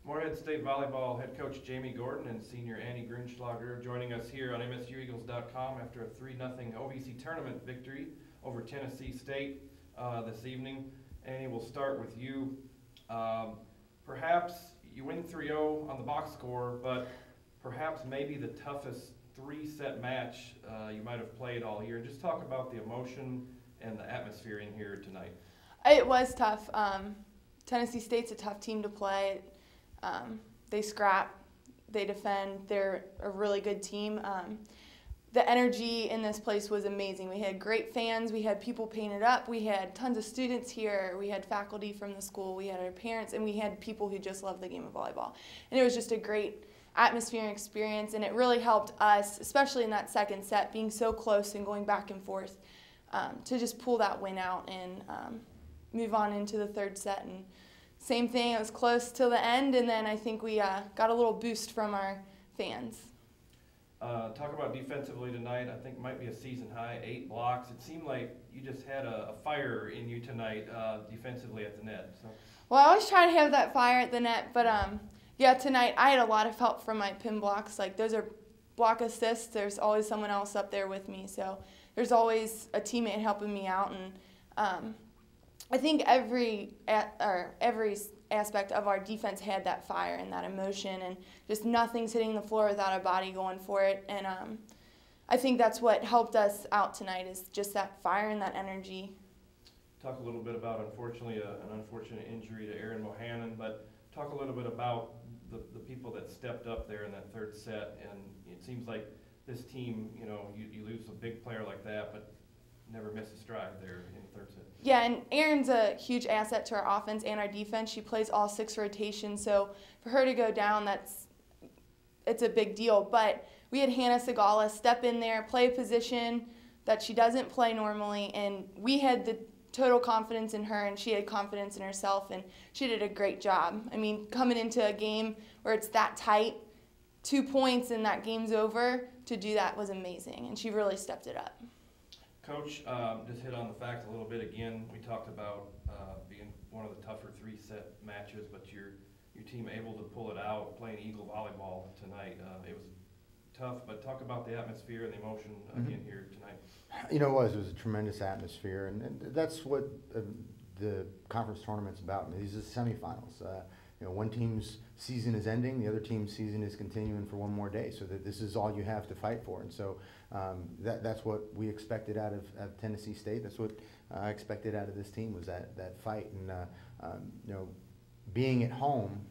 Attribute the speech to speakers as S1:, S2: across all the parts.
S1: Morehead State Volleyball head coach Jaime Gordon and senior Annie Gruenschlaeger joining us here on MSUEagles.com after a 3-0 OVC tournament victory over Tennessee State this evening. Annie, we'll start with you. Perhaps you win 3-0 on the box score, but perhaps maybe the toughest three-set match you might have played all year. Just talk about the emotion and the atmosphere in here tonight.
S2: It was tough. Tennessee State's a tough team to play. They scrap, they defend, they're a really good team. The energy in this place was amazing. We had great fans, we had people painted up, we had tons of students here, we had faculty from the school, we had our parents, and we had people who just loved the game of volleyball. And it was just a great atmosphere and experience, and it really helped us, especially in that second set, being so close and going back and forth, to just pull that win out and move on into the third set. And same thing, it was close till the end, and then I think we got a little boost from our fans.
S1: Talk about defensively tonight. I think it might be a season high, 8 blocks. It seemed like you just had a fire in you tonight defensively at the net. So.
S2: Well, I always try to have that fire at the net, but yeah, tonight I had a lot of help from my pin blocks. Like, those are block assists. There's always someone else up there with me, so there's always a teammate helping me out. And I think every aspect of our defense had that fire and that emotion, and just nothing's hitting the floor without a body going for it. And I think that's what helped us out tonight, is just that fire and that energy.
S1: Talk a little bit about, unfortunately, an unfortunate injury to Erin Mohannon, but talk a little bit about the people that stepped up there in that third set. And it seems like this team, you lose a big player like that, but never miss a stride there in the third set.
S2: Yeah, and Erin's a huge asset to our offense and our defense. She plays all 6 rotations, so for her to go down, it's a big deal. But we had Hannah Segala step in there, play a position that she doesn't play normally, and we had the total confidence in her, and she had confidence in herself, and she did a great job. I mean, coming into a game where it's that tight, 2 points and that game's over, to do that was amazing, and she really stepped it up.
S1: Coach, just hit on the fact a little bit again. We talked about being one of the tougher 3-set matches, but your team able to pull it out, playing Eagle volleyball tonight. It was tough, but talk about the atmosphere and the emotion again here tonight.
S3: It was a tremendous atmosphere, and that's what the conference tournament's about. These are semifinals. One team's season is ending, the other team's season is continuing for one more day, so that this is all you have to fight for. And so that's what we expected out of Tennessee State. That's what I expected out of this team, was that fight. And being at home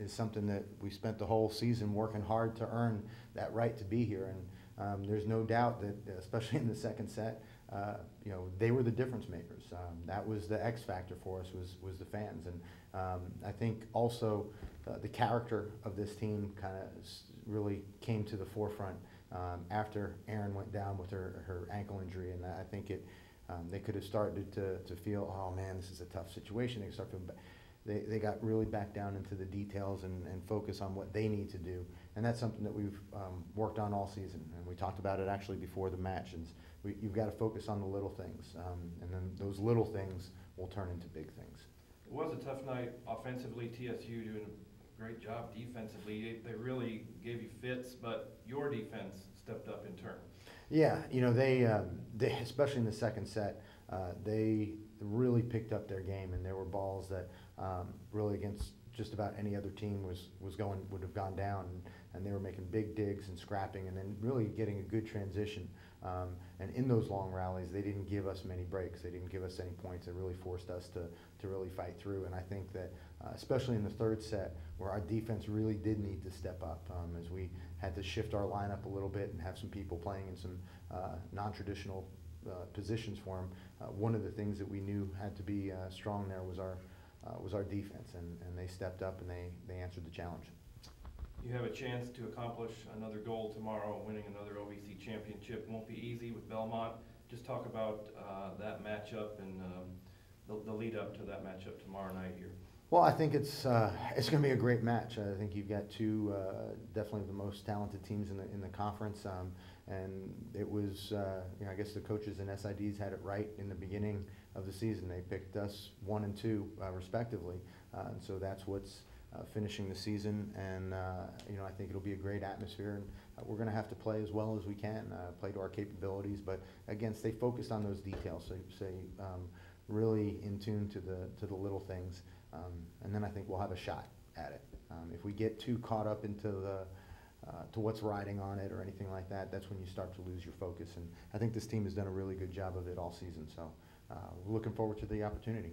S3: is something that we spent the whole season working hard to earn that right to be here. And there's no doubt that, especially in the second set, they were the difference makers. That was the X factor for us, was the fans. And I think also the character of this team kind of really came to the forefront after Erin went down with her ankle injury. And I think they could have started to feel, oh man, this is a tough situation. They got really back down into the details and focus on what they need to do. And that's something that we've worked on all season. And we talked about it actually before the match. And you've got to focus on the little things. And then those little things will turn into big things.
S1: It was a tough night offensively. TSU doing a great job defensively. They really gave you fits, but your defense stepped up in turn.
S3: Yeah, they especially in the second set, they really picked up their game, and there were balls that really against just about any other team would have gone down, and they were making big digs and scrapping, and then really getting a good transition. And in those long rallies, they didn't give us many breaks. They didn't give us any points. It really forced us to really fight through. And I think that, especially in the third set, where our defense really did need to step up, as we had to shift our lineup a little bit and have some people playing in some non-traditional positions for them. One of the things that we knew had to be strong there was our defense, and they stepped up and they answered the challenge.
S1: You have a chance to accomplish another goal tomorrow, winning another OVC championship. Won't be easy with Belmont. Just talk about that matchup and the lead up to that matchup tomorrow night here.
S3: Well, I think it's going to be a great match. I think you've got two definitely the most talented teams in the conference, and it was I guess the coaches and SIDs had it right in the beginning of the season. They picked us 1 and 2 respectively, and so that's what's finishing the season, and I think it'll be a great atmosphere, and we're going to have to play as well as we can, play to our capabilities, but again, stay focused on those details, so stay really in tune to the little things, and then I think we'll have a shot at it. If we get too caught up into to what's riding on it or anything like that, that's when you start to lose your focus, and I think this team has done a really good job of it all season, so we're looking forward to the opportunity.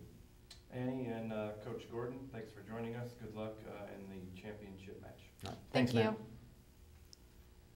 S1: Annie and Coach Gordon, thanks for joining us. Good luck in the championship match.
S3: All right.
S2: Thank
S3: Thanks,
S2: you.
S3: Matt.